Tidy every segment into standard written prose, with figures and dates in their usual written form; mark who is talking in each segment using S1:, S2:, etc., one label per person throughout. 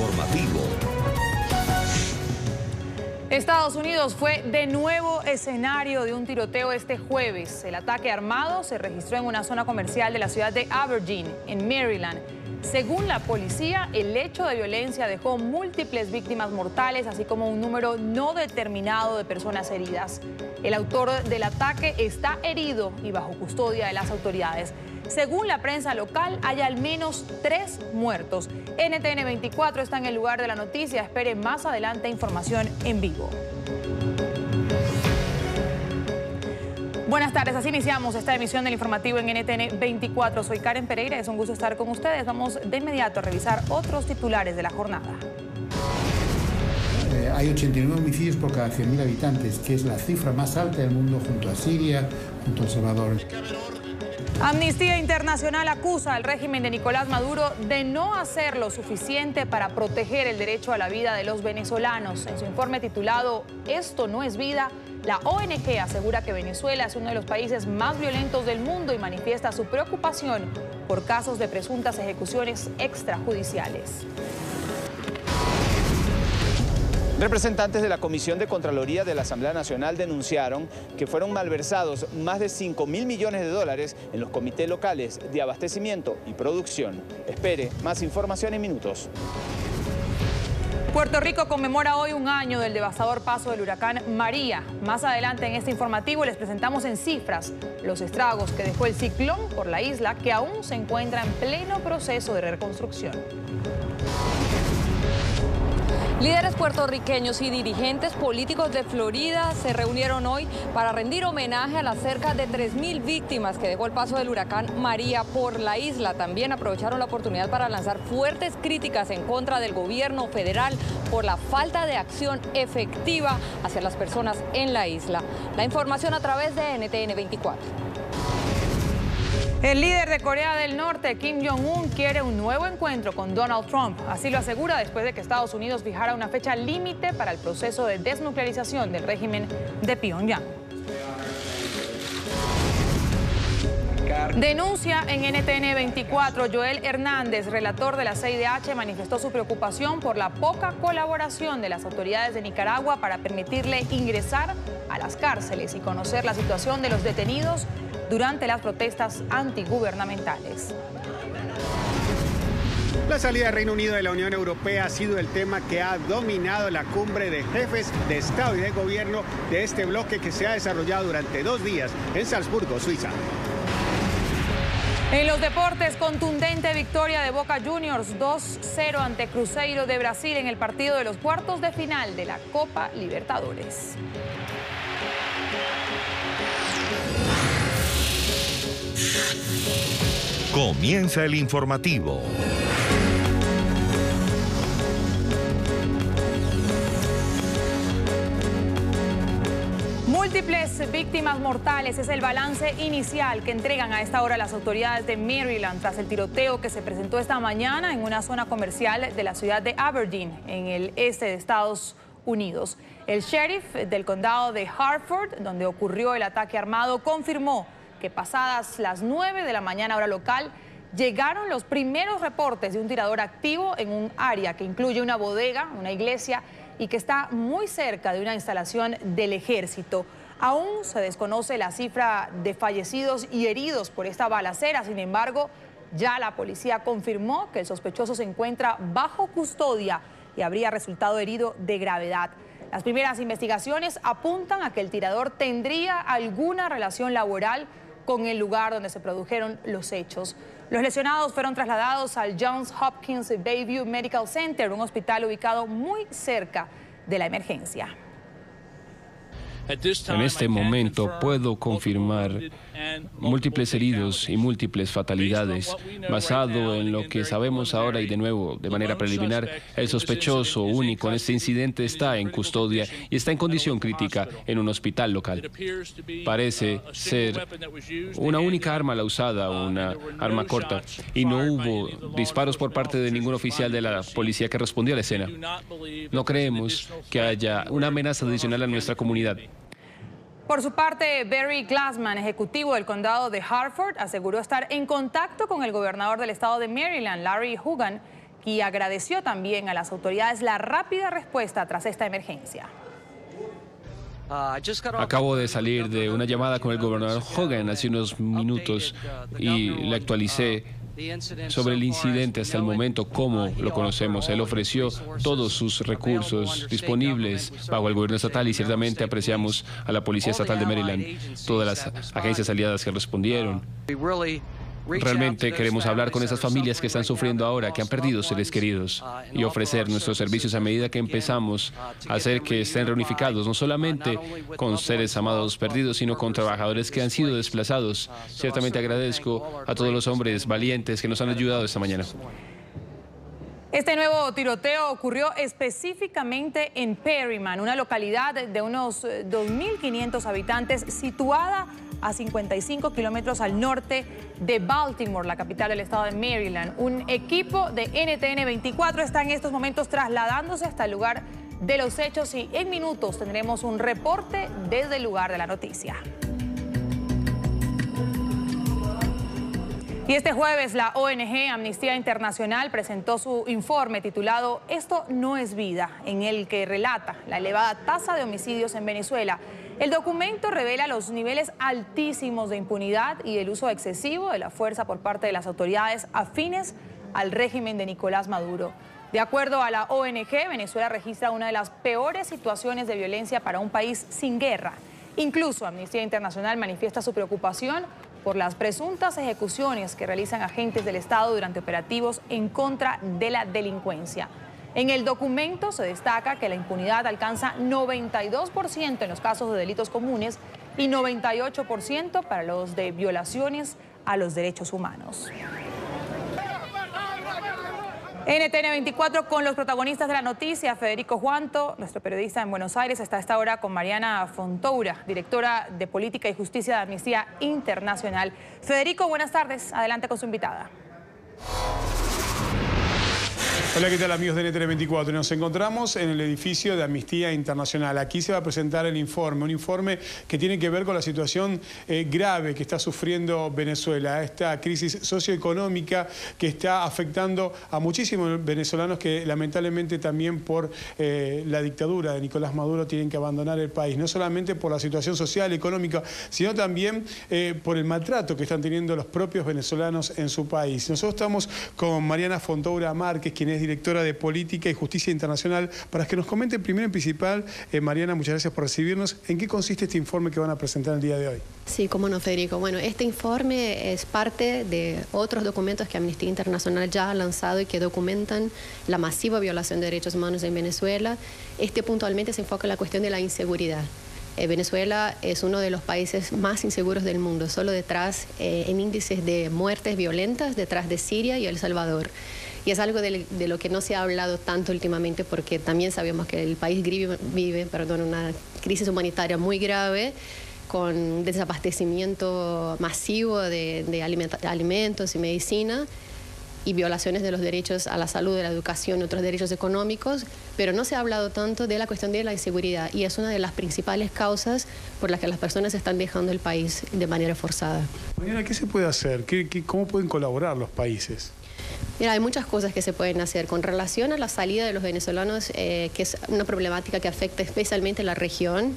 S1: informativo.
S2: Estados Unidos fue de nuevo escenario de un tiroteo este jueves. El ataque armado se registró en una zona comercial de la ciudad de Aberdeen, en Maryland. Según la policía, el hecho de violencia dejó múltiples víctimas mortales, así como un número no determinado de personas heridas. El autor del ataque está herido y bajo custodia de las autoridades. Según la prensa local, hay al menos 3 muertos. NTN 24 está en el lugar de la noticia. Espere más adelante información en vivo. Buenas tardes, así iniciamos esta emisión del informativo en NTN 24. Soy Karen Pereira, es un gusto estar con ustedes. Vamos de inmediato a revisar otros titulares de la jornada.
S3: Hay 89 homicidios por cada 100.000 habitantes, que es la cifra más alta del mundo junto a Siria, junto a El Salvador.
S2: Amnistía Internacional acusa al régimen de Nicolás Maduro de no hacer lo suficiente para proteger el derecho a la vida de los venezolanos. En su informe titulado "Esto no es vida", la ONG asegura que Venezuela es uno de los países más violentos del mundo y manifiesta su preocupación por casos de presuntas ejecuciones extrajudiciales.
S4: Representantes de la Comisión de Contraloría de la Asamblea Nacional denunciaron que fueron malversados más de $5.000 millones en los comités locales de abastecimiento y producción. Espere más información en minutos.
S2: Puerto Rico conmemora hoy un año del devastador paso del huracán María. Más adelante en este informativo les presentamos en cifras los estragos que dejó el ciclón por la isla, que aún se encuentra en pleno proceso de reconstrucción.
S5: Líderes puertorriqueños y dirigentes políticos de Florida se reunieron hoy para rendir homenaje a las cerca de 3.000 víctimas que dejó el paso del huracán María por la isla. También aprovecharon la oportunidad para lanzar fuertes críticas en contra del gobierno federal por la falta de acción efectiva hacia las personas en la isla. La información a través de NTN 24.
S2: El líder de Corea del Norte, Kim Jong-un, quiere un nuevo encuentro con Donald Trump. Así lo asegura después de que Estados Unidos fijara una fecha límite para el proceso de desnuclearización del régimen de Pyongyang. Denuncia en NTN 24. Joel Hernández, relator de la CIDH, manifestó su preocupación por la poca colaboración de las autoridades de Nicaragua para permitirle ingresar a las cárceles y conocer la situación de los detenidos durante las protestas antigubernamentales.
S6: La salida del Reino Unido de la Unión Europea ha sido el tema que ha dominado la cumbre de jefes de Estado y de Gobierno de este bloque, que se ha desarrollado durante 2 días en Salzburgo, Suiza.
S2: En los deportes, contundente victoria de Boca Juniors 2-0 ante Cruzeiro de Brasil en el partido de los cuartos de final de la Copa Libertadores.
S1: Comienza el informativo.
S2: Múltiples víctimas mortales es el balance inicial que entregan a esta hora las autoridades de Maryland tras el tiroteo que se presentó esta mañana en una zona comercial de la ciudad de Aberdeen, en el este de Estados Unidos. El sheriff del condado de Hartford, donde ocurrió el ataque armado, confirmó que pasadas las 9 de la mañana hora local, llegaron los primeros reportes de un tirador activo en un área que incluye una bodega, una iglesia y que está muy cerca de una instalación del ejército. Aún se desconoce la cifra de fallecidos y heridos por esta balacera. Sin embargo, ya la policía confirmó que el sospechoso se encuentra bajo custodia y habría resultado herido de gravedad. Las primeras investigaciones apuntan a que el tirador tendría alguna relación laboral con el lugar donde se produjeron los hechos. Los lesionados fueron trasladados al Johns Hopkins Bayview Medical Center, un hospital ubicado muy cerca de la emergencia.
S7: En este momento puedo confirmar múltiples heridos y múltiples fatalidades. Basado en lo que sabemos ahora y de nuevo, de manera preliminar, el sospechoso único en este incidente está en custodia y está en condición crítica en un hospital local. Parece ser una única arma la usada, una arma corta, y no hubo disparos por parte de ningún oficial de la policía que respondió a la escena. No creemos que haya una amenaza adicional a nuestra comunidad.
S2: Por su parte, Barry Glassman, ejecutivo del condado de Hartford, aseguró estar en contacto con el gobernador del estado de Maryland, Larry Hogan, y agradeció también a las autoridades la rápida respuesta tras esta emergencia.
S7: Acabo de salir de una llamada con el gobernador Hogan hace unos minutos y le actualicé sobre el incidente hasta el momento, cómo lo conocemos. Él ofreció todos sus recursos disponibles bajo el gobierno estatal y ciertamente apreciamos a la Policía Estatal de Maryland, todas las agencias aliadas que respondieron. Realmente queremos hablar con esas familias que están sufriendo ahora, que han perdido seres queridos, y ofrecer nuestros servicios a medida que empezamos a hacer que estén reunificados, no solamente con seres amados perdidos, sino con trabajadores que han sido desplazados. Ciertamente agradezco a todos los hombres valientes que nos han ayudado esta mañana.
S2: Este nuevo tiroteo ocurrió específicamente en Perryman, una localidad de unos 2.500 habitantes situada a 55 kilómetros al norte de Baltimore, la capital del estado de Maryland. Un equipo de NTN 24 está en estos momentos trasladándose hasta el lugar de los hechos y en minutos tendremos un reporte desde el lugar de la noticia. Y este jueves la ONG Amnistía Internacional presentó su informe titulado «Esto no es vida», en el que relata la elevada tasa de homicidios en Venezuela. El documento revela los niveles altísimos de impunidad y el uso excesivo de la fuerza por parte de las autoridades afines al régimen de Nicolás Maduro. De acuerdo a la ONG, Venezuela registra una de las peores situaciones de violencia para un país sin guerra. Incluso Amnistía Internacional manifiesta su preocupación por las presuntas ejecuciones que realizan agentes del Estado durante operativos en contra de la delincuencia. En el documento se destaca que la impunidad alcanza 92% en los casos de delitos comunes y 98% para los de violaciones a los derechos humanos. NTN 24 con los protagonistas de la noticia. Federico Juanto, nuestro periodista en Buenos Aires, está a esta hora con Mariana Fontoura, directora de Política y Justicia de Amnistía Internacional. Federico, buenas tardes. Adelante con su invitada.
S8: Hola, ¿qué tal amigos de NTN 24? Nos encontramos en el edificio de Amnistía Internacional. Aquí se va a presentar el informe, un informe que tiene que ver con la situación grave que está sufriendo Venezuela, esta crisis socioeconómica que está afectando a muchísimos venezolanos que lamentablemente también por la dictadura de Nicolás Maduro tienen que abandonar el país, no solamente por la situación social, económica, sino también por el maltrato que están teniendo los propios venezolanos en su país. Nosotros estamos con Mariana Fontoura Márquez, quien es directora de Política y Justicia Internacional, para que nos comente primero y principal, Mariana, muchas gracias por recibirnos, ¿en qué consiste este informe que van a presentar el día de hoy?
S9: Sí, cómo no, Federico. Bueno, este informe es parte de otros documentos que Amnistía Internacional ya ha lanzado y que documentan la masiva violación de derechos humanos en Venezuela. Este puntualmente se enfoca en la cuestión de la inseguridad. Venezuela es uno de los países más inseguros del mundo, solo detrás, en índices de muertes violentas, detrás de Siria y El Salvador. Y es algo de lo que no se ha hablado tanto últimamente porque también sabemos que el país vive una crisis humanitaria muy grave, con desabastecimiento masivo de alimentos y medicina y violaciones de los derechos a la salud, de la educación y otros derechos económicos, pero no se ha hablado tanto de la cuestión de la inseguridad y es una de las principales causas por las que las personas están dejando el país de manera forzada.
S8: Mariana, ¿qué se puede hacer? ¿Cómo pueden colaborar los países?
S9: Mira, hay muchas cosas que se pueden hacer. Con relación a la salida de los venezolanos, que es una problemática que afecta especialmente a la región,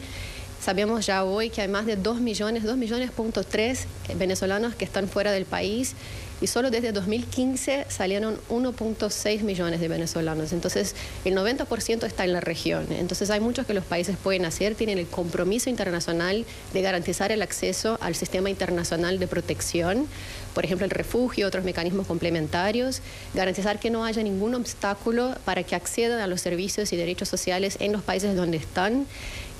S9: sabemos ya hoy que hay más de 2 millones, 2,3 millones venezolanos que están fuera del país y solo desde 2015 salieron 1,6 millones de venezolanos. Entonces, el 90% está en la región. Entonces, hay muchos que los países pueden hacer. Tienen el compromiso internacional de garantizar el acceso al sistema internacional de protección, por ejemplo, el refugio, otros mecanismos complementarios, garantizar que no haya ningún obstáculo para que accedan a los servicios y derechos sociales en los países donde están,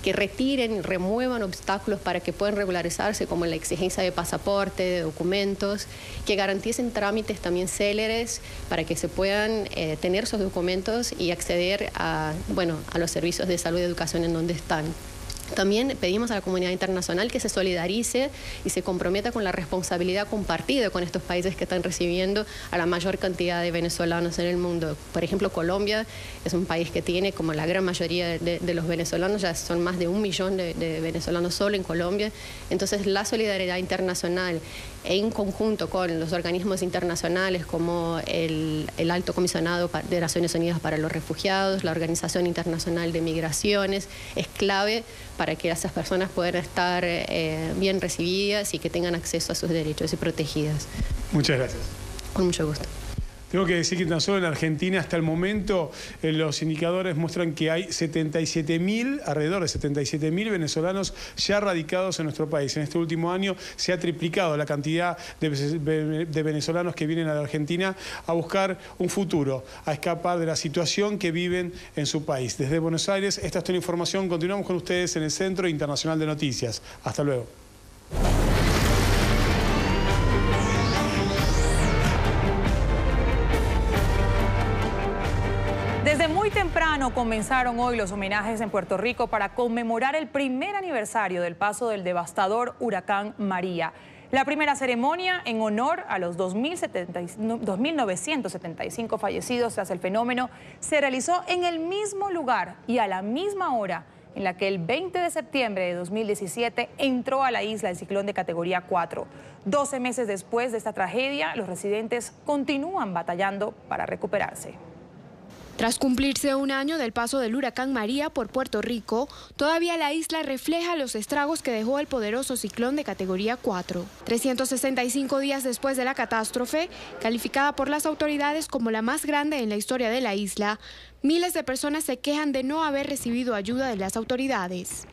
S9: que retiren, remuevan obstáculos para que puedan regularizarse, como la exigencia de pasaporte, de documentos, que garanticen trámites también céleres para que se puedan tener esos documentos y acceder a los servicios de salud y educación en donde están. También pedimos a la comunidad internacional que se solidarice y se comprometa con la responsabilidad compartida con estos países que están recibiendo a la mayor cantidad de venezolanos en el mundo. Por ejemplo, Colombia es un país que tiene, como la gran mayoría de los venezolanos, ya son más de 1 millón de venezolanos solo en Colombia. Entonces, la solidaridad internacional en conjunto con los organismos internacionales como el Alto Comisionado de Naciones Unidas para los Refugiados, la Organización Internacional de Migraciones, es clave para que esas personas puedan estar bien recibidas y que tengan acceso a sus derechos y protegidas.
S8: Muchas gracias.
S9: Con mucho gusto.
S8: Tengo que decir que tan solo en Argentina hasta el momento los indicadores muestran que hay alrededor de 77.000 venezolanos ya radicados en nuestro país. En este último año se ha triplicado la cantidad de venezolanos que vienen a la Argentina a buscar un futuro, a escapar de la situación que viven en su país. Desde Buenos Aires, esta es toda la información. Continuamos con ustedes en el Centro Internacional de Noticias. Hasta luego.
S2: Desde muy temprano comenzaron hoy los homenajes en Puerto Rico para conmemorar el primer aniversario del paso del devastador huracán María. La primera ceremonia en honor a los 2.975 fallecidos tras el fenómeno se realizó en el mismo lugar y a la misma hora en la que el 20 de septiembre de 2017 entró a la isla el ciclón de categoría 4. 12 meses después de esta tragedia, los residentes continúan batallando para recuperarse.
S10: Tras cumplirse un año del paso del huracán María por Puerto Rico, todavía la isla refleja los estragos que dejó el poderoso ciclón de categoría 4. 365 días después de la catástrofe, calificada por las autoridades como la más grande en la historia de la isla, miles de personas se quejan de no haber recibido ayuda de las autoridades.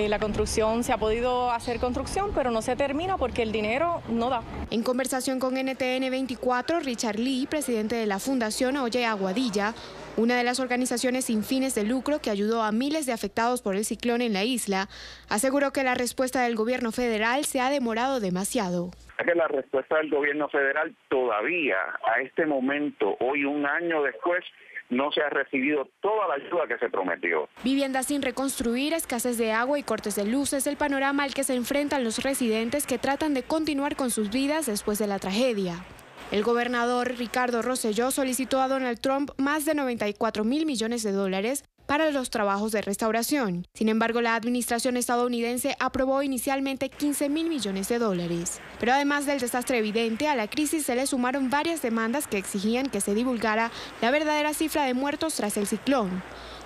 S11: La construcción, se ha podido hacer construcción, pero no se termina porque el dinero no da.
S10: En conversación con NTN 24, Richard Lee, presidente de la Fundación Oye Aguadilla, una de las organizaciones sin fines de lucro que ayudó a miles de afectados por el ciclón en la isla, aseguró que la respuesta del gobierno federal se ha demorado demasiado.
S12: Que la respuesta del gobierno federal todavía, a este momento, hoy un año después, no se ha recibido toda la ayuda que se prometió.
S10: Viviendas sin reconstruir, escasez de agua y cortes de luz es el panorama al que se enfrentan los residentes que tratan de continuar con sus vidas después de la tragedia. El gobernador Ricardo Rosselló solicitó a Donald Trump más de $94.000 millones para los trabajos de restauración. Sin embargo, la administración estadounidense aprobó inicialmente $15.000 millones. Pero además del desastre evidente, a la crisis se le sumaron varias demandas que exigían que se divulgara la verdadera cifra de muertos tras el ciclón,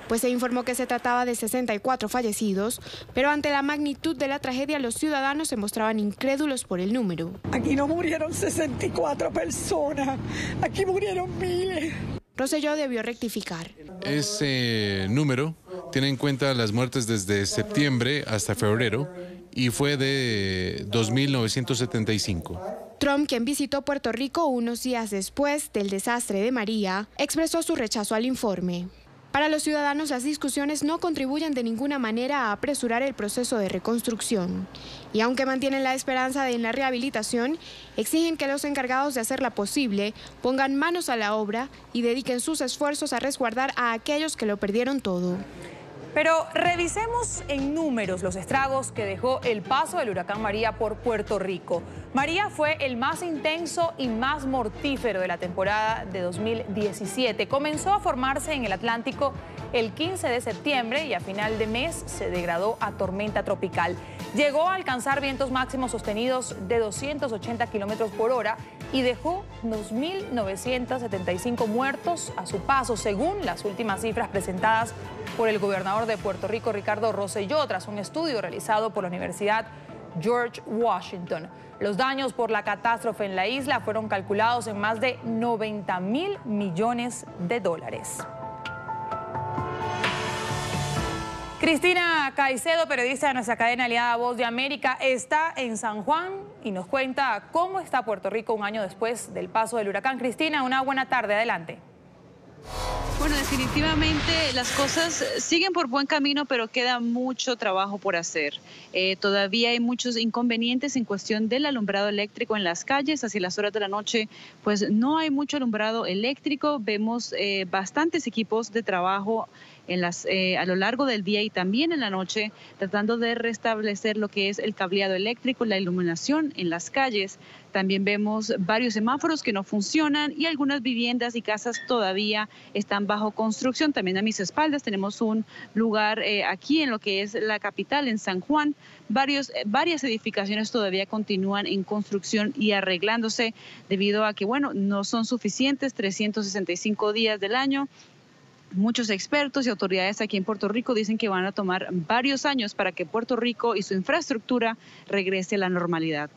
S10: pues se informó que se trataba de 64 fallecidos, pero ante la magnitud de la tragedia los ciudadanos se mostraban incrédulos por el número.
S13: Aquí no murieron 64 personas, aquí murieron miles.
S10: Rosselló debió rectificar.
S14: Ese número tiene en cuenta las muertes desde septiembre hasta febrero y fue de 2.975.
S10: Trump, quien visitó Puerto Rico unos días después del desastre de María, expresó su rechazo al informe. Para los ciudadanos, las discusiones no contribuyen de ninguna manera a apresurar el proceso de reconstrucción. Y aunque mantienen la esperanza en la rehabilitación, exigen que los encargados de hacerla posible pongan manos a la obra y dediquen sus esfuerzos a resguardar a aquellos que lo perdieron todo.
S2: Pero revisemos en números los estragos que dejó el paso del huracán María por Puerto Rico. María fue el más intenso y más mortífero de la temporada de 2017. Comenzó a formarse en el Atlántico el 15 de septiembre y a final de mes se degradó a tormenta tropical. Llegó a alcanzar vientos máximos sostenidos de 280 kilómetros por hora y dejó 2.975 muertos a su paso, según las últimas cifras presentadas por el gobernador de Puerto Rico, Ricardo Rosselló, tras un estudio realizado por la Universidad George Washington. Los daños por la catástrofe en la isla fueron calculados en más de $90.000 millones. Cristina Caicedo, periodista de nuestra cadena aliada Voz de América, está en San Juan y nos cuenta cómo está Puerto Rico un año después del paso del huracán. Cristina, una buena tarde, adelante.
S15: Bueno, definitivamente las cosas siguen por buen camino, pero queda mucho trabajo por hacer. Todavía hay muchos inconvenientes en cuestión del alumbrado eléctrico en las calles. Hacia las horas de la noche, pues no hay mucho alumbrado eléctrico. Vemos bastantes equipos de trabajo a lo largo del día y también en la noche, tratando de restablecer lo que es el cableado eléctrico, la iluminación en las calles. También vemos varios semáforos que no funcionan y algunas viviendas y casas todavía están bajo construcción. También a mis espaldas tenemos un lugar aquí en lo que es la capital, en San Juan. Varias edificaciones todavía continúan en construcción y arreglándose debido a que, bueno, no son suficientes 365 días del año. Muchos expertos y autoridades aquí en Puerto Rico dicen que van a tomar varios años para que Puerto Rico y su infraestructura regrese a la normalidad.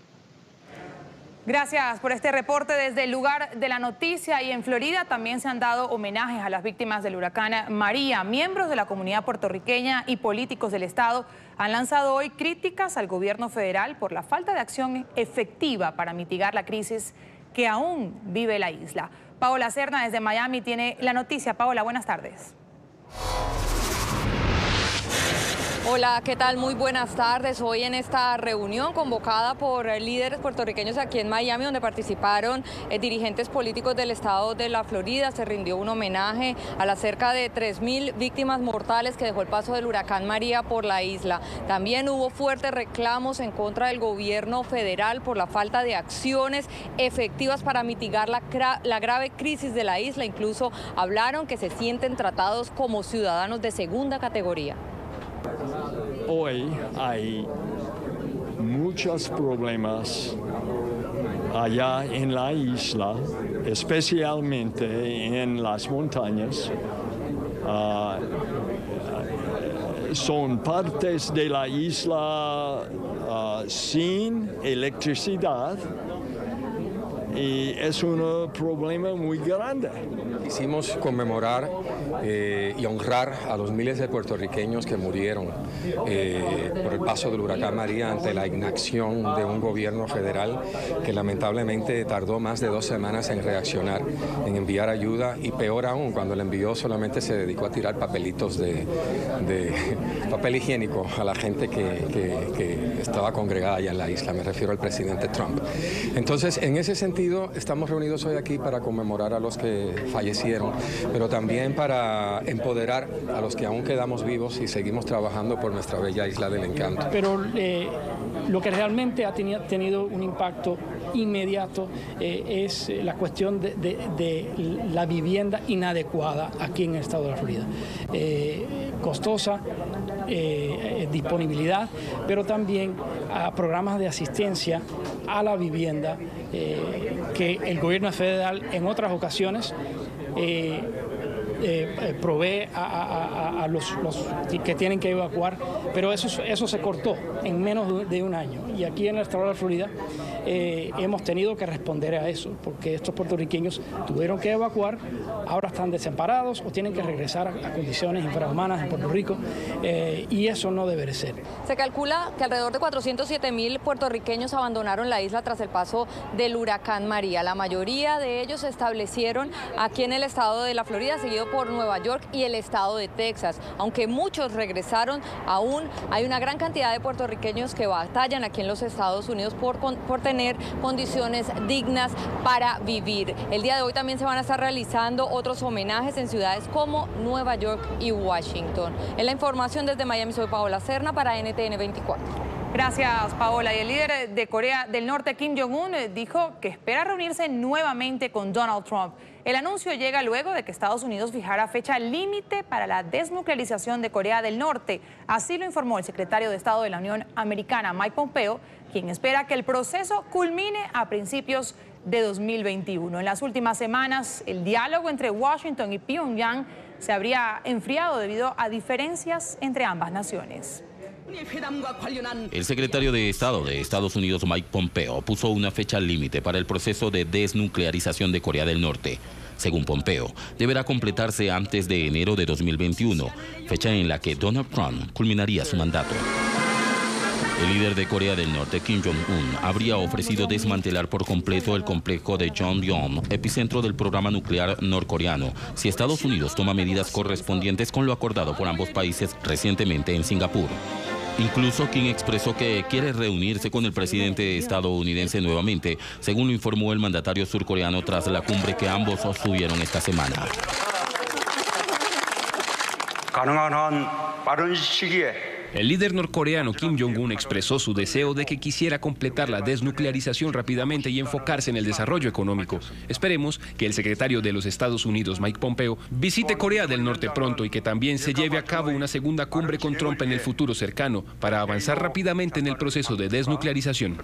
S2: Gracias por este reporte desde el lugar de la noticia. Y en Florida también se han dado homenajes a las víctimas del huracán María. Miembros de la comunidad puertorriqueña y políticos del estado han lanzado hoy críticas al gobierno federal por la falta de acción efectiva para mitigar la crisis que aún vive la isla. Paola Serna desde Miami tiene la noticia. Paola, buenas tardes.
S5: Hola, ¿qué tal? Muy buenas tardes. Hoy en esta reunión convocada por líderes puertorriqueños aquí en Miami, donde participaron dirigentes políticos del estado de la Florida, se rindió un homenaje a las cerca de 3.000 víctimas mortales que dejó el paso del huracán María por la isla. También hubo fuertes reclamos en contra del gobierno federal por la falta de acciones efectivas para mitigar la grave crisis de la isla. Incluso hablaron que se sienten tratados como ciudadanos de segunda categoría.
S16: Hoy hay muchos problemas allá en la isla, especialmente en las montañas. Son partes de la isla sin electricidad y es un problema muy grande.
S17: Quisimos conmemorar y honrar a los miles de puertorriqueños que murieron por el paso del huracán María ante la inacción de un gobierno federal que lamentablemente tardó más de 2 semanas en reaccionar, en enviar ayuda y peor aún, cuando le envió solamente se dedicó a tirar papelitos de papel higiénico a la gente que estaba congregada allá en la isla. Me refiero al presidente Trump. Entonces, en ese sentido, estamos reunidos hoy aquí para conmemorar a los que fallecieron, pero también para empoderar a los que aún quedamos vivos y seguimos trabajando por nuestra bella isla del encanto.
S18: Pero lo que realmente ha tenido un impacto inmediato es la cuestión de la vivienda inadecuada aquí en el estado de la Florida. Costosa, disponibilidad, pero también a programas de asistencia a la vivienda que el gobierno federal en otras ocasiones provee a los que tienen que evacuar, pero eso se cortó en menos de un año. Y aquí en el estado de la Florida hemos tenido que responder a eso, porque estos puertorriqueños tuvieron que evacuar, ahora están desamparados o tienen que regresar a condiciones infrahumanas en Puerto Rico, y eso no debe de ser.
S5: Se calcula que alrededor de 407.000 puertorriqueños abandonaron la isla tras el paso del huracán María. La mayoría de ellos se establecieron aquí en el estado de la Florida, seguido por Nueva York y el estado de Texas. Aunque muchos regresaron, aún hay una gran cantidad de puertorriqueños que batallan aquí en los Estados Unidos por tener condiciones dignas para vivir. El día de hoy también se van a estar realizando otros homenajes en ciudades como Nueva York y Washington. En la información desde Miami, soy Paola Serna para NTN 24.
S2: Gracias, Paola. Y el líder de Corea del Norte, Kim Jong-un, dijo que espera reunirse nuevamente con Donald Trump. El anuncio llega luego de que Estados Unidos fijara fecha límite para la desnuclearización de Corea del Norte. Así lo informó el secretario de Estado de la Unión Americana, Mike Pompeo, quien espera que el proceso culmine a principios de 2021. En las últimas semanas, el diálogo entre Washington y Pyongyang se habría enfriado debido a diferencias entre ambas naciones.
S19: El secretario de Estado de Estados Unidos, Mike Pompeo, puso una fecha límite para el proceso de desnuclearización de Corea del Norte. Según Pompeo, deberá completarse antes de enero de 2021, fecha en la que Donald Trump culminaría su mandato. El líder de Corea del Norte, Kim Jong-un, habría ofrecido desmantelar por completo el complejo de Yongbyon, epicentro del programa nuclear norcoreano, si Estados Unidos toma medidas correspondientes con lo acordado por ambos países recientemente en Singapur. Incluso Kim expresó que quiere reunirse con el presidente estadounidense nuevamente, según lo informó el mandatario surcoreano tras la cumbre que ambos sostuvieron esta semana.
S7: El líder norcoreano Kim Jong-un expresó su deseo de que quisiera completar la desnuclearización rápidamente y enfocarse en el desarrollo económico. Esperemos que el secretario de los Estados Unidos, Mike Pompeo, visite Corea del Norte pronto y que también se lleve a cabo una segunda cumbre con Trump en el futuro cercano para avanzar rápidamente en el proceso de desnuclearización.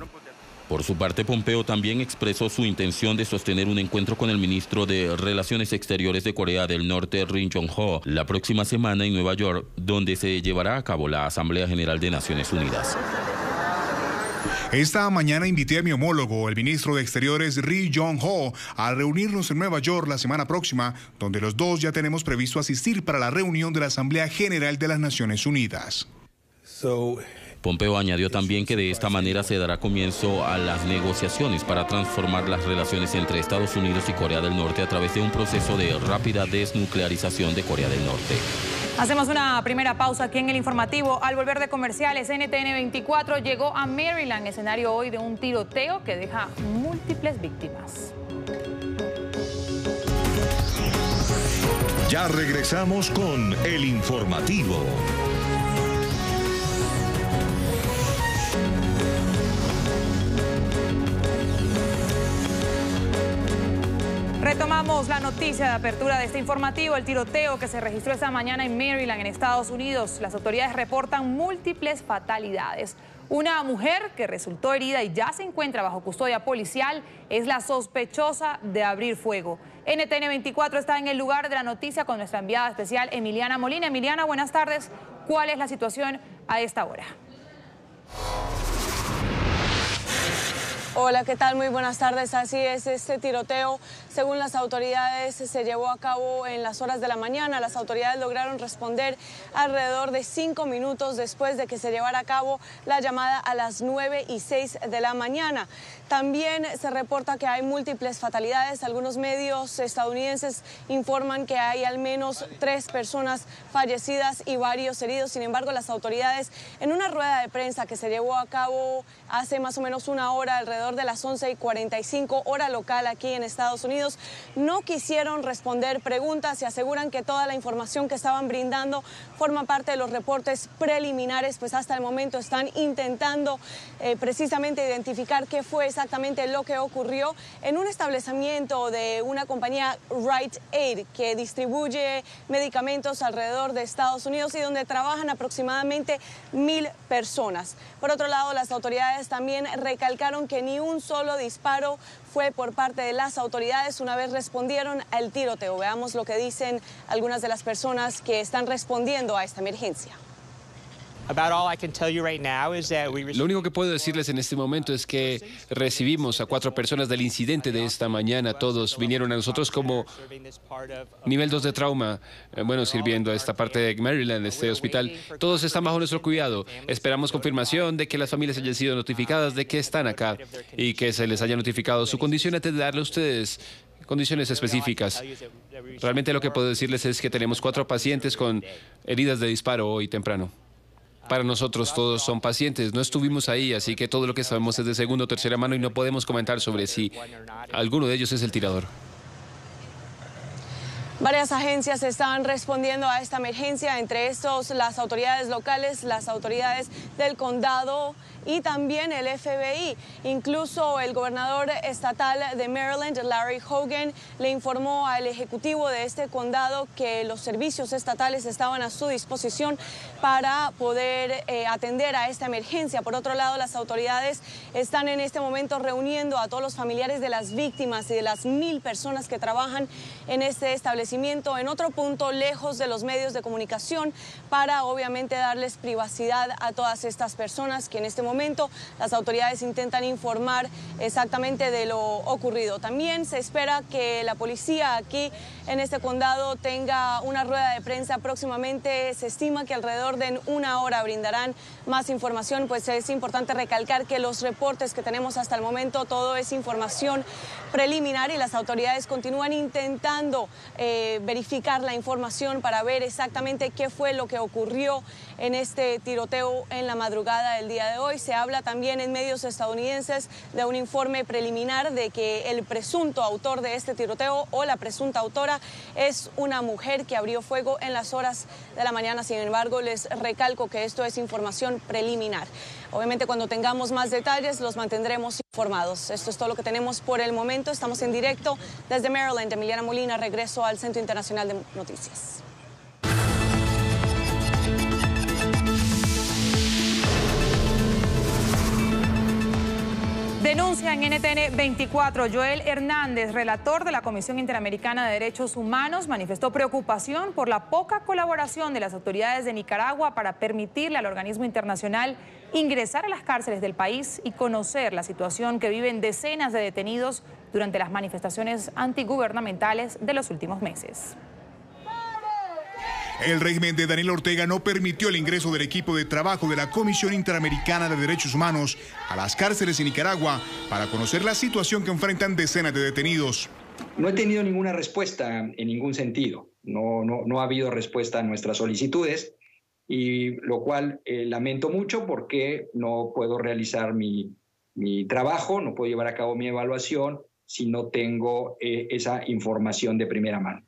S19: Por su parte, Pompeo también expresó su intención de sostener un encuentro con el ministro de Relaciones Exteriores de Corea del Norte, Ri Jong-ho, la próxima semana en Nueva York, donde se llevará a cabo la Asamblea General de Naciones Unidas.
S20: Esta mañana invité a mi homólogo, el ministro de Exteriores Ri Jong-ho, a reunirnos en Nueva York la semana próxima, donde los dos ya tenemos previsto asistir para la reunión de la Asamblea General de las Naciones Unidas.
S19: Pompeo añadió también que de esta manera se dará comienzo a las negociaciones para transformar las relaciones entre Estados Unidos y Corea del Norte a través de un proceso de rápida desnuclearización de Corea del Norte.
S2: Hacemos una primera pausa aquí en el informativo. Al volver de comerciales, NTN 24 llegó a Maryland, escenario hoy de un tiroteo que deja múltiples víctimas.
S1: Ya regresamos con el informativo.
S2: Retomamos la noticia de apertura de este informativo, el tiroteo que se registró esta mañana en Maryland, en Estados Unidos. Las autoridades reportan múltiples fatalidades. Una mujer que resultó herida y ya se encuentra bajo custodia policial es la sospechosa de abrir fuego. NTN 24 está en el lugar de la noticia con nuestra enviada especial Emiliana Molina. Emiliana, buenas tardes. ¿Cuál es la situación a esta hora?
S21: Hola, ¿qué tal? Muy buenas tardes. Así es, este tiroteo, según las autoridades, se llevó a cabo en las horas de la mañana. Las autoridades lograron responder alrededor de 5 minutos después de que se llevara a cabo la llamada a las 9:06 de la mañana. También se reporta que hay múltiples fatalidades. Algunos medios estadounidenses informan que hay al menos 3 personas fallecidas y varios heridos. Sin embargo, las autoridades, en una rueda de prensa que se llevó a cabo hace más o menos una hora, alrededor de las 11:45 hora local aquí en Estados Unidos, no quisieron responder preguntas y aseguran que toda la información que estaban brindando forma parte de los reportes preliminares, pues hasta el momento están intentando precisamente identificar qué fue exactamente lo que ocurrió en un establecimiento de una compañía Rite Aid que distribuye medicamentos alrededor de Estados Unidos y donde trabajan aproximadamente 1,000 personas. Por otro lado, las autoridades también recalcaron que ni un solo disparo fue por parte de las autoridades una vez respondieron al tiroteo. Veamos lo que dicen algunas de las personas que están respondiendo a esta emergencia.
S7: Lo único que puedo decirles en este momento es que recibimos a 4 personas del incidente de esta mañana. Todos vinieron a nosotros como nivel 2 de trauma, sirviendo a esta parte de Maryland, este hospital. Todos están bajo nuestro cuidado. Esperamos confirmación de que las familias hayan sido notificadas de que están acá y que se les haya notificado su condición antes de darle a ustedes condiciones específicas. Realmente lo que puedo decirles es que tenemos 4 pacientes con heridas de disparo hoy temprano. Para nosotros todos son pacientes, no estuvimos ahí, así que todo lo que sabemos es de segunda o tercera mano y no podemos comentar sobre si alguno de ellos es el tirador.
S21: Varias agencias están respondiendo a esta emergencia, entre estos las autoridades locales, las autoridades del condado y también el FBI. Incluso el gobernador estatal de Maryland, Larry Hogan, le informó al ejecutivo de este condado que los servicios estatales estaban a su disposición para poder atender a esta emergencia. Por otro lado, las autoridades están en este momento reuniendo a todos los familiares de las víctimas y de las 1,000 personas que trabajan en este establecimiento en otro punto lejos de los medios de comunicación para obviamente darles privacidad a todas estas personas que en este momento las autoridades intentan informar exactamente de lo ocurrido. También se espera que la policía aquí en este condado tenga una rueda de prensa próximamente. Se estima que alrededor de 1 hora brindarán más información, pues es importante recalcar que los reportes que tenemos hasta el momento todo es información preliminar y las autoridades continúan intentando verificar la información para ver exactamente qué fue lo que ocurrió en este tiroteo en la madrugada del día de hoy. Se habla también en medios estadounidenses de un informe preliminar de que el presunto autor de este tiroteo o la presunta autora policía es una mujer que abrió fuego en las horas de la mañana. Sin embargo, les recalco que esto es información preliminar. Obviamente, cuando tengamos más detalles, los mantendremos informados. Esto es todo lo que tenemos por el momento. Estamos en directo desde Maryland. Emiliana Molina, regreso al Centro Internacional de Noticias.
S2: Denuncia en NTN 24. Joel Hernández, relator de la Comisión Interamericana de Derechos Humanos, manifestó preocupación por la poca colaboración de las autoridades de Nicaragua para permitirle al organismo internacional ingresar a las cárceles del país y conocer la situación que viven decenas de detenidos durante las manifestaciones antigubernamentales de los últimos meses.
S20: El régimen de Daniel Ortega no permitió el ingreso del equipo de trabajo de la Comisión Interamericana de Derechos Humanos a las cárceles en Nicaragua para conocer la situación que enfrentan decenas de detenidos.
S3: No he tenido ninguna respuesta en ningún sentido. No ha habido respuesta a nuestras solicitudes, y lo cual lamento mucho porque no puedo realizar mi trabajo, no puedo llevar a cabo mi evaluación si no tengo esa información de primera mano.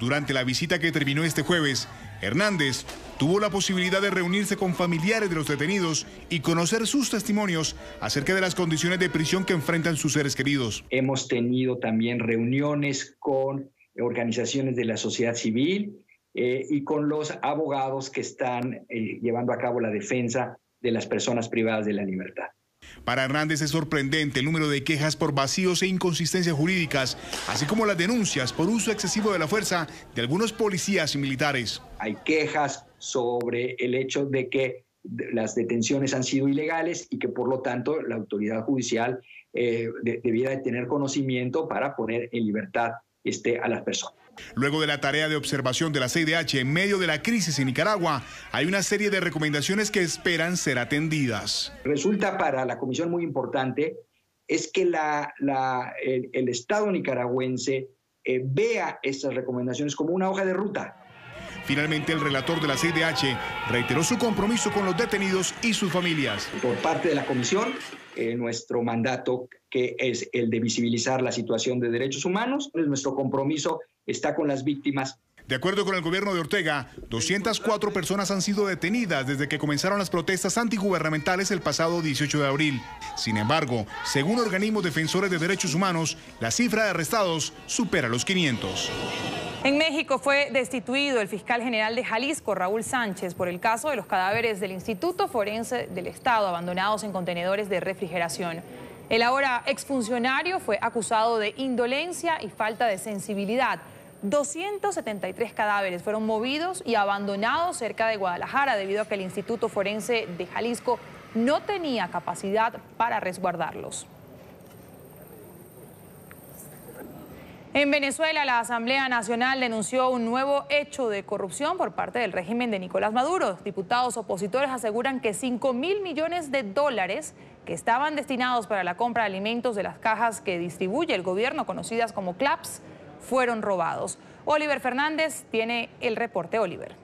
S20: Durante la visita que terminó este jueves, Hernández tuvo la posibilidad de reunirse con familiares de los detenidos y conocer sus testimonios acerca de las condiciones de prisión que enfrentan sus seres queridos.
S3: Hemos tenido también reuniones con organizaciones de la sociedad civil y con los abogados que están llevando a cabo la defensa de las personas privadas de la libertad.
S20: Para Hernández es sorprendente el número de quejas por vacíos e inconsistencias jurídicas, así como las denuncias por uso excesivo de la fuerza de algunos policías y militares.
S3: Hay quejas sobre el hecho de que las detenciones han sido ilegales y que por lo tanto la autoridad judicial debiera de tener conocimiento para poner en libertad a las personas.
S20: Luego de la tarea de observación de la CIDH en medio de la crisis en Nicaragua, hay una serie de recomendaciones que esperan ser atendidas.
S3: Resulta para la Comisión muy importante es que el Estado nicaragüense vea estas recomendaciones como una hoja de ruta.
S20: Finalmente, el relator de la CIDH reiteró su compromiso con los detenidos y sus familias.
S3: Por parte de la Comisión, nuestro mandato, que es el de visibilizar la situación de derechos humanos, nuestro compromiso está con las víctimas.
S20: De acuerdo con el gobierno de Ortega, 204 personas han sido detenidas desde que comenzaron las protestas antigubernamentales el pasado 18 de abril. Sin embargo, según organismos defensores de derechos humanos, la cifra de arrestados supera los 500.
S2: En México fue destituido el fiscal general de Jalisco, Raúl Sánchez, por el caso de los cadáveres del Instituto Forense del Estado abandonados en contenedores de refrigeración. El ahora exfuncionario fue acusado de indolencia y falta de sensibilidad. 273 cadáveres fueron movidos y abandonados cerca de Guadalajara debido a que el Instituto Forense de Jalisco no tenía capacidad para resguardarlos. En Venezuela, la Asamblea Nacional denunció un nuevo hecho de corrupción por parte del régimen de Nicolás Maduro. Diputados opositores aseguran que 5.000 millones de dólares que estaban destinados para la compra de alimentos de las cajas que distribuye el gobierno, conocidas como CLAPS, fueron robados. Oliver Fernández tiene el reporte. Oliver.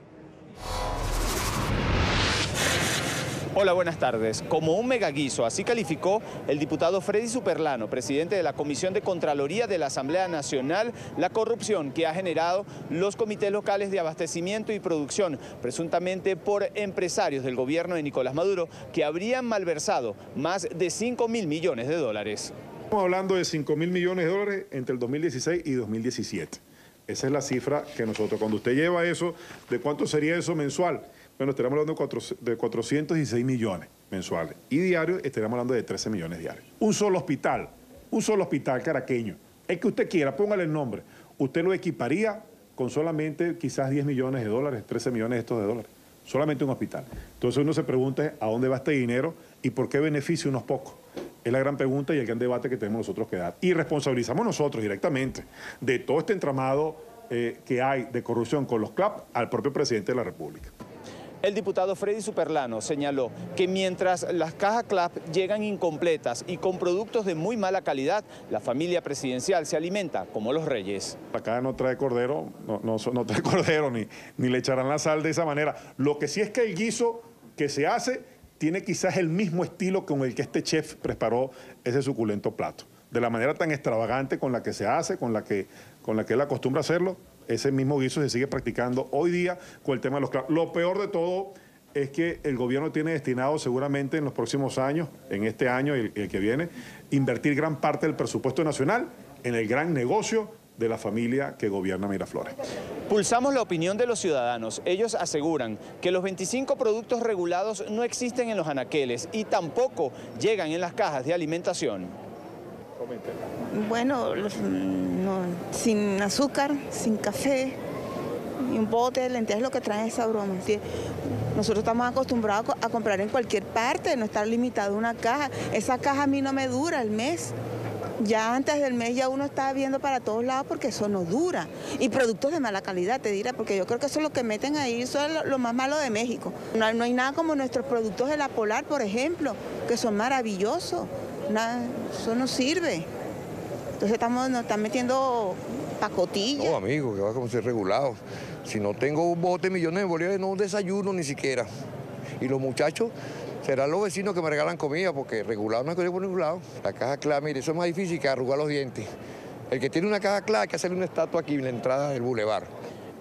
S4: Hola, buenas tardes. Como un megaguiso, así calificó el diputado Freddy Superlano, presidente de la Comisión de Contraloría de la Asamblea Nacional, la corrupción que ha generado los comités locales de abastecimiento y producción, presuntamente por empresarios del gobierno de Nicolás Maduro, que habrían malversado más de 5.000 millones de dólares.
S22: Estamos hablando de 5.000 millones de dólares entre el 2016 y 2017. Esa es la cifra que nosotros, cuando usted lleva eso, ¿de cuánto sería eso mensual? Bueno, estaríamos hablando de 416 millones mensuales. Y diarios estaríamos hablando de 13 millones diarios. Un solo hospital caraqueño. El que usted quiera, póngale el nombre. Usted lo equiparía con solamente quizás 10 millones de dólares, 13 millones estos de dólares. Solamente un hospital. Entonces uno se pregunta a dónde va este dinero y por qué beneficia unos pocos. Es la gran pregunta y el gran debate que tenemos nosotros que dar. Y responsabilizamos nosotros directamente de todo este entramado que hay de corrupción con los CLAP al propio presidente de la República.
S4: El diputado Freddy Superlano señaló que mientras las cajas CLAP llegan incompletas y con productos de muy mala calidad, la familia presidencial se alimenta como los reyes.
S22: La caja no trae cordero, no trae cordero ni le echarán la sal de esa manera. Lo que sí es que el guiso que se hace tiene quizás el mismo estilo con el que este chef preparó ese suculento plato. de la manera tan extravagante con la que se hace, con la que él acostumbra hacerlo. Ese mismo guiso se sigue practicando hoy día con el tema de los clavos. Lo peor de todo es que el gobierno tiene destinado seguramente en los próximos años, en este año y el que viene, invertir gran parte del presupuesto nacional en el gran negocio de la familia que gobierna Miraflores.
S4: Pulsamos la opinión de los ciudadanos. Ellos aseguran que los 25 productos regulados no existen en los anaqueles y tampoco llegan en las cajas de alimentación.
S6: Bueno, sin azúcar, sin café, y un bote de lentejas es lo que trae esa broma. ¿Sí? Nosotros estamos acostumbrados a comprar en cualquier parte, no estar limitado a una caja. Esa caja a mí no me dura el mes. Ya antes del mes ya uno está viendo para todos lados porque eso no dura. Y productos de mala calidad, te diré, porque yo creo que eso es lo que meten ahí, eso es lo más malo de México. No hay nada como nuestros productos de la Polar, por ejemplo, que son maravillosos. Nada, eso no sirve. Entonces nos están metiendo pacotilla.
S9: No, amigo, que va a ser regulado. Si no tengo un bote de millones de bolívares, no desayuno ni siquiera. Y los muchachos serán los vecinos que me regalan comida, porque regulado no es que por ningún lado. La caja clara, mire, eso es más difícil que arrugar los dientes. El que tiene una caja clara hay que hacerle una estatua aquí en la entrada del bulevar.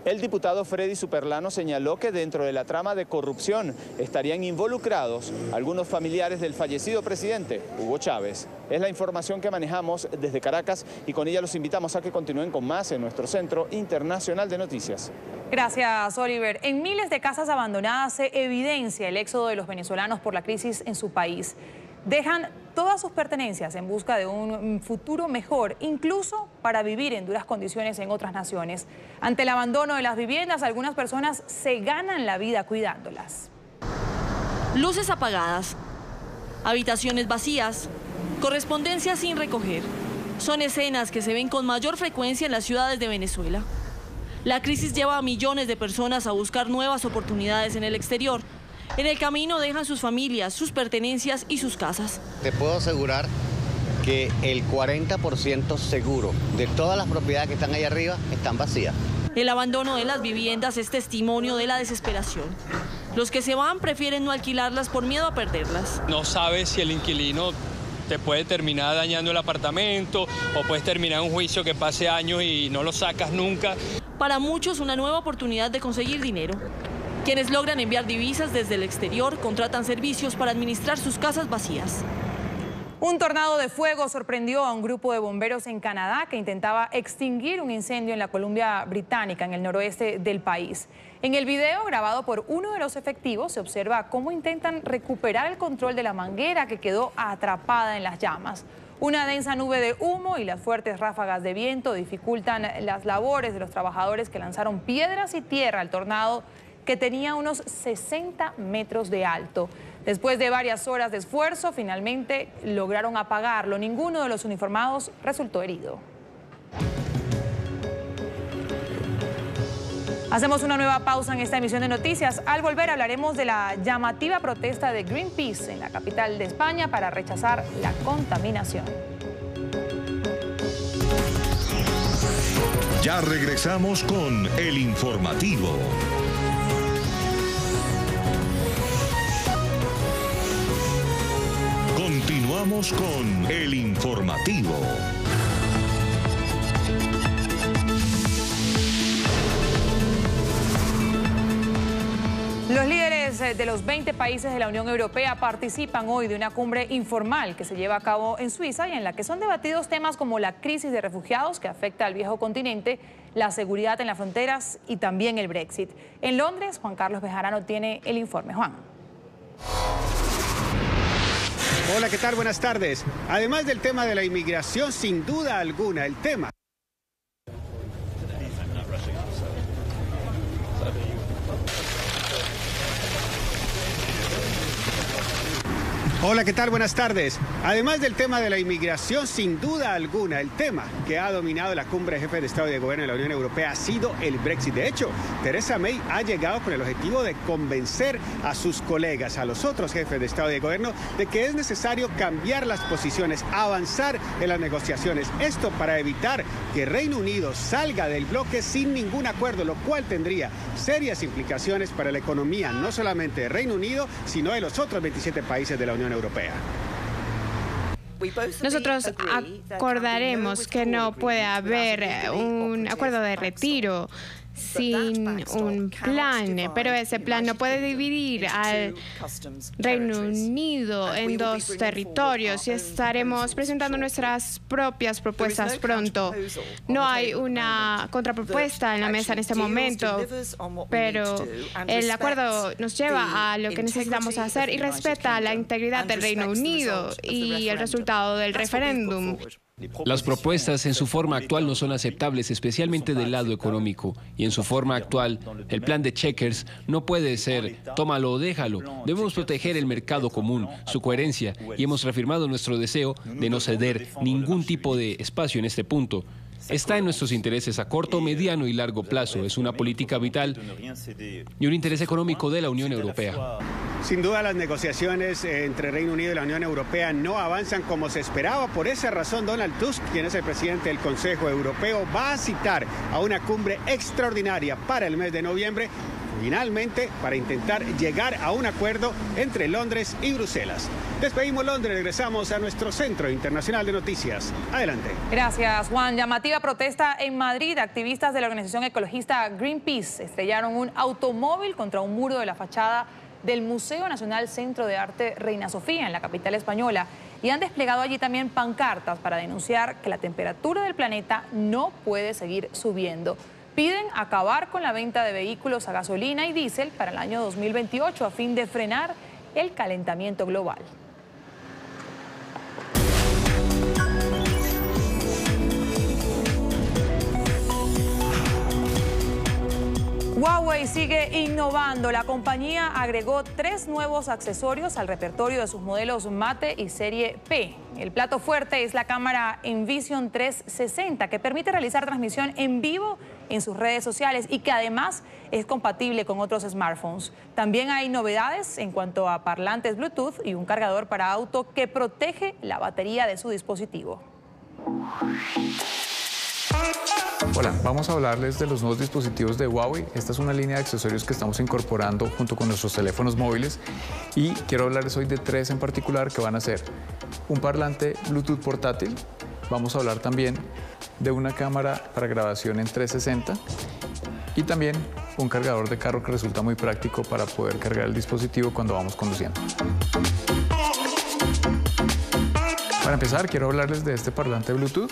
S4: El diputado Freddy Superlano señaló que dentro de la trama de corrupción estarían involucrados algunos familiares del fallecido presidente, Hugo Chávez. Es la información que manejamos desde Caracas y con ella los invitamos a que continúen con más en nuestro Centro Internacional de Noticias.
S2: Gracias, Oliver. En miles de casas abandonadas se evidencia el éxodo de los venezolanos por la crisis en su país. Dejan todas sus pertenencias en busca de un futuro mejor, incluso para vivir en duras condiciones en otras naciones. Ante el abandono de las viviendas, algunas personas se ganan la vida cuidándolas.
S23: Luces apagadas, habitaciones vacías, correspondencia sin recoger. Son escenas que se ven con mayor frecuencia en las ciudades de Venezuela. La crisis lleva a millones de personas a buscar nuevas oportunidades en el exterior. En el camino dejan sus familias, sus pertenencias y sus casas.
S24: Te puedo asegurar que el 40% seguro de todas las propiedades que están ahí arriba están vacías.
S23: El abandono de las viviendas es testimonio de la desesperación. Los que se van prefieren no alquilarlas por miedo a perderlas.
S25: No sabes si el inquilino te puede terminar dañando el apartamento o puedes terminar un juicio que pase años y no lo sacas nunca.
S23: Para muchos, una nueva oportunidad de conseguir dinero. Quienes logran enviar divisas desde el exterior contratan servicios para administrar sus casas vacías.
S2: Un tornado de fuego sorprendió a un grupo de bomberos en Canadá que intentaba extinguir un incendio en la Columbia Británica, en el noroeste del país. En el video grabado por uno de los efectivos se observa cómo intentan recuperar el control de la manguera que quedó atrapada en las llamas. Una densa nube de humo y las fuertes ráfagas de viento dificultan las labores de los trabajadores que lanzaron piedras y tierra al tornado, que tenía unos 60 metros de alto. Después de varias horas de esfuerzo, finalmente lograron apagarlo. Ninguno de los uniformados resultó herido. Hacemos una nueva pausa en esta emisión de noticias. Al volver hablaremos de la llamativa protesta de Greenpeace en la capital de España para rechazar la contaminación.
S1: Ya regresamos con el informativo. Continuamos con el informativo.
S2: Los líderes de los 20 países de la Unión Europea participan hoy de una cumbre informal que se lleva a cabo en Suiza y en la que son debatidos temas como la crisis de refugiados que afecta al viejo continente, la seguridad en las fronteras y también el Brexit. En Londres, Juan Carlos Bejarano tiene el informe. Juan.
S26: Hola, ¿qué tal? Buenas tardes. Además del tema de la inmigración, sin duda alguna, el tema Hola, ¿qué tal? Buenas tardes. Además del tema de la inmigración, sin duda alguna, el tema que ha dominado la cumbre de jefes de Estado y de Gobierno de la Unión Europea ha sido el Brexit. De hecho, Theresa May ha llegado con el objetivo de convencer a sus colegas, a los otros jefes de Estado y de Gobierno, de que es necesario cambiar las posiciones, avanzar en las negociaciones. Esto para evitar que Reino Unido salga del bloque sin ningún acuerdo, lo cual tendría serias implicaciones para la economía, no solamente de Reino Unido, sino de los otros 27 países de la Unión Europea.
S8: Nosotros acordaremos que no puede haber un acuerdo de retiro sin un plan, pero ese plan no puede dividir al Reino Unido en dos territorios y estaremos presentando nuestras propias propuestas pronto. No hay una contrapropuesta en la mesa en este momento, pero el acuerdo nos lleva a lo que necesitamos hacer y respeta la integridad del Reino Unido y el resultado del referéndum.
S7: Las propuestas en su forma actual no son aceptables, especialmente del lado económico. Y en su forma actual, el plan de Chequers no puede ser tómalo o déjalo. Debemos proteger el mercado común, su coherencia, y hemos reafirmado nuestro deseo de no ceder ningún tipo de espacio en este punto. Está en nuestros intereses a corto, mediano y largo plazo. Es una política vital y un interés económico de la Unión Europea.
S26: Sin duda, las negociaciones entre Reino Unido y la Unión Europea no avanzan como se esperaba. Por esa razón, Donald Tusk, quien es el presidente del Consejo Europeo, va a citar a una cumbre extraordinaria para el mes de noviembre, finalmente para intentar llegar a un acuerdo entre Londres y Bruselas. Despedimos Londres, regresamos a nuestro Centro Internacional de Noticias. Adelante.
S2: Gracias, Juan. Llamativa protesta en Madrid. Activistas de la organización ecologista Greenpeace estrellaron un automóvil contra un muro de la fachada del Museo Nacional Centro de Arte Reina Sofía en la capital española y han desplegado allí también pancartas para denunciar que la temperatura del planeta no puede seguir subiendo. Piden acabar con la venta de vehículos a gasolina y diésel para el año 2028 a fin de frenar el calentamiento global. Huawei sigue innovando. La compañía agregó 3 nuevos accesorios al repertorio de sus modelos Mate y Serie P. El plato fuerte es la cámara Envision 360, que permite realizar transmisión en vivo en sus redes sociales y que además es compatible con otros smartphones. También hay novedades en cuanto a parlantes Bluetooth y un cargador para auto que protege la batería de su dispositivo.
S10: Hola, vamos a hablarles de los nuevos dispositivos de Huawei. Esta es una línea de accesorios que estamos incorporando junto con nuestros teléfonos móviles y quiero hablarles hoy de 3 en particular que van a ser un parlante Bluetooth portátil, vamos a hablar también de una cámara para grabación en 360 y también un cargador de carro que resulta muy práctico para poder cargar el dispositivo cuando vamos conduciendo. Para empezar, quiero hablarles de este parlante Bluetooth.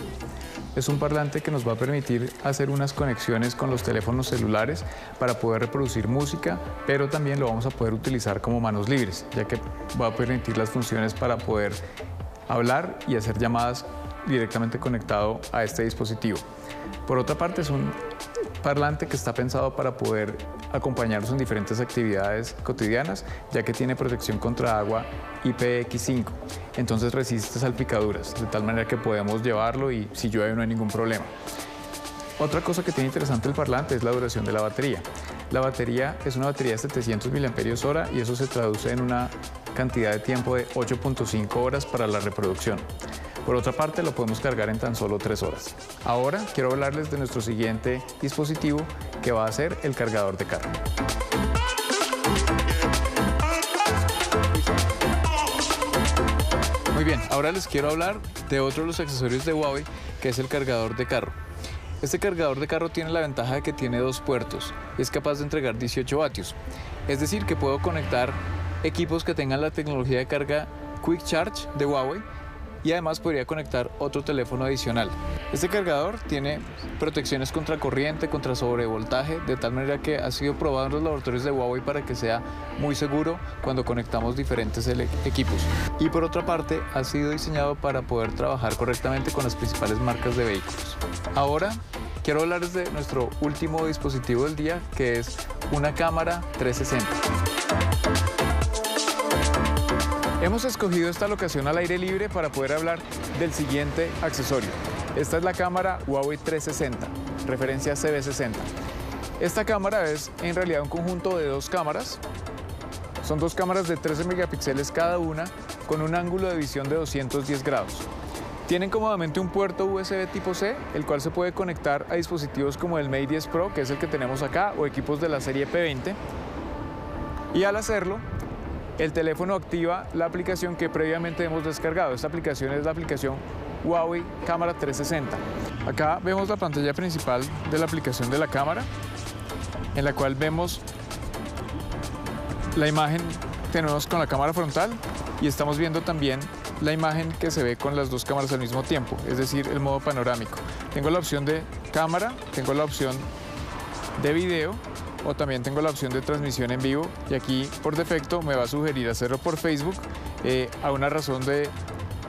S10: Es un parlante que nos va a permitir hacer unas conexiones con los teléfonos celulares para poder reproducir música, pero también lo vamos a poder utilizar como manos libres, ya que va a permitir las funciones para poder hablar y hacer llamadas directamente conectado a este dispositivo. Por otra parte, es un parlante que está pensado para poder acompañarnos en diferentes actividades cotidianas, ya que tiene protección contra agua IPX5, entonces resiste salpicaduras, de tal manera que podemos llevarlo y si llueve no hay ningún problema. Otra cosa que tiene interesante el parlante es la duración de la batería. La batería es una batería de 700 mAh y eso se traduce en una cantidad de tiempo de 8.5 horas para la reproducción. Por otra parte, lo podemos cargar en tan solo 3 horas. Ahora quiero hablarles de nuestro siguiente dispositivo, que va a ser el cargador de carro. Muy bien, ahora les quiero hablar de otro de los accesorios de Huawei, que es el cargador de carro. Este cargador de carro tiene la ventaja de que tiene 2 puertos y es capaz de entregar 18 vatios. Es decir, que puedo conectar equipos que tengan la tecnología de carga Quick Charge de Huawei y además podría conectar otro teléfono adicional. Este cargador tiene protecciones contra corriente, contra sobrevoltaje, de tal manera que ha sido probado en los laboratorios de Huawei para que sea muy seguro cuando conectamos diferentes equipos. Y por otra parte, ha sido diseñado para poder trabajar correctamente con las principales marcas de vehículos. Ahora, quiero hablarles de nuestro último dispositivo del día, que es una cámara 360. Hemos escogido esta locación al aire libre para poder hablar del siguiente accesorio. Esta es la cámara Huawei 360, referencia CB60. Esta cámara es en realidad un conjunto de 2 cámaras. Son 2 cámaras de 13 megapíxeles cada una, con un ángulo de visión de 210 grados. Tienen cómodamente un puerto USB tipo C, el cual se puede conectar a dispositivos como el Mate 10 Pro, que es el que tenemos acá, o equipos de la serie P20. Y al hacerlo, el teléfono activa la aplicación que previamente hemos descargado. Esta aplicación es la aplicación Huawei Cámara 360. Acá vemos la pantalla principal de la aplicación de la cámara, en la cual vemos la imagen que tenemos con la cámara frontal y estamos viendo también la imagen que se ve con las dos cámaras al mismo tiempo, es decir, el modo panorámico. Tengo la opción de cámara, tengo la opción de video o también tengo la opción de transmisión en vivo y aquí por defecto me va a sugerir hacerlo por Facebook a una razón de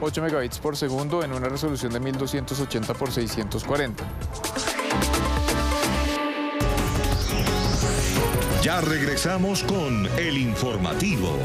S10: 8 megabits por segundo en una resolución de 1280 por 640.
S1: Ya regresamos con el informativo.